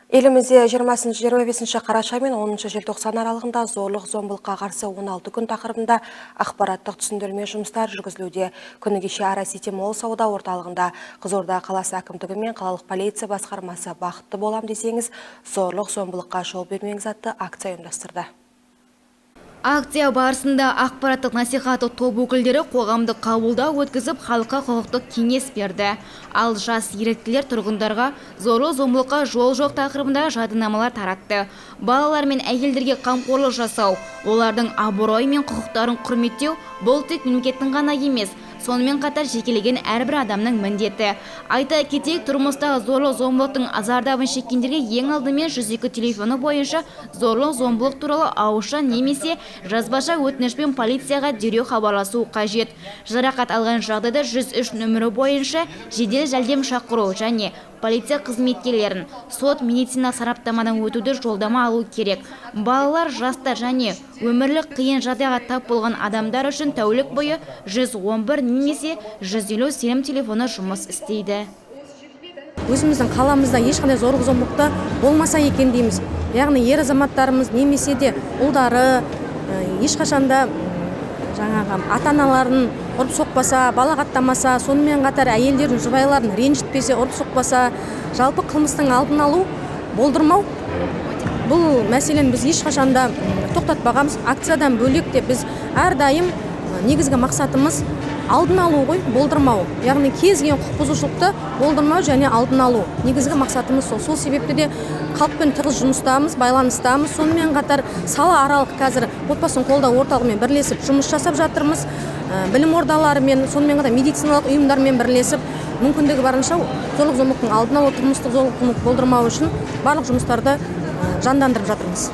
Елімізде 20-25 қараша мен 10 желтоқсан аралығында зорлық-зомбылыққа қарсы 16 күн тақырыбында ақпараттық түсіндірме жұмыстар жүргізілуде. Күні кеше Ара-Сити Молл сауда орталығында Қызылорда қаласы әкімдігі мен қалалық полиция басқармасы бақытты болам десеңіз, зорлық-зомбылыққа жол бермеңіз атты акция ұйымдастырды. Акция барысында ақпараттық насихаттық топ өкілдері қоғамдық қабылдау өткізіп, халыққа құқықтық кеңес берді. Ал жас еріктілер тұрғындарға зорлық-зомбылыққа жол жоқ тақырыбында жадынамалар таратты. Балалар мен әйелдерге қамқорлық жасау, олардың абыройы мен құқықтарын құрметтеу бұл тек мемлекеттің ғана емес, сонымен қатар жекелеген әрбір адамның міндеті. Айта кетейік, тұрмыстағы зорлық-зомбылықтың зардабын шеккендерге ең алдымен 102 телефоны бойынша зорлық-зомбылық туралы ауызша немесе жазбаша өтінішпен полицияға дереу хабарласу қажет. Жарақат алған жағдайда 103 нөмірі бойынша жедел жәрдем шақыру және полиция қызметкерлерін сот медицина сараптамадан өтуді жолдама алу керек. Балалар, жастар және өмірлік қиын жағдайға тап болған адамдар үшін тәулік бойы 111 немесе 150 сенім телефоны жұмыс істейді. Өзіміздің қаламызда ешқандай зорлық-зомбылықта болмаса екен дейміз. Яғни ер азаматтарымыз немесе де ұлдары ешқашанда жаңағы ата-аналарын ұрып соқпаса, балағаттамаса, сонымен қатар әйелдердің жұбайларын ренжітпесе, ұрып соқпаса, жалпы қылмыстың алдын алу, болдырмау. Бұл мәселені біз ешқашанда тоқтатпағанбыз. Акциядан бөлек те біз әрдайым негізгі мақсатымыз алдын алу ғой, болдырмау. Яғни кез келген құқық бұзушылықты болдырмау және алдын алу. Негізгі мақсатымыз сол. Сол себепті де халықпен тығыз жұмыстамыз, байланыстамыз. Сонымен қатар сала аралық қазір отбасын қолдау орталығымен бірлесіп жұмыс жасап жатырмыз. Білім ордаларымен, сонымен қатар медициналық ұйымдармен бірлесіп, мүмкіндігі барынша зорлық-зомбылықтың алдын алу, тұрмыстық зорлық-зомбылық болдырмау үшін барлық жұмыстарды жандандырып жатырмыз.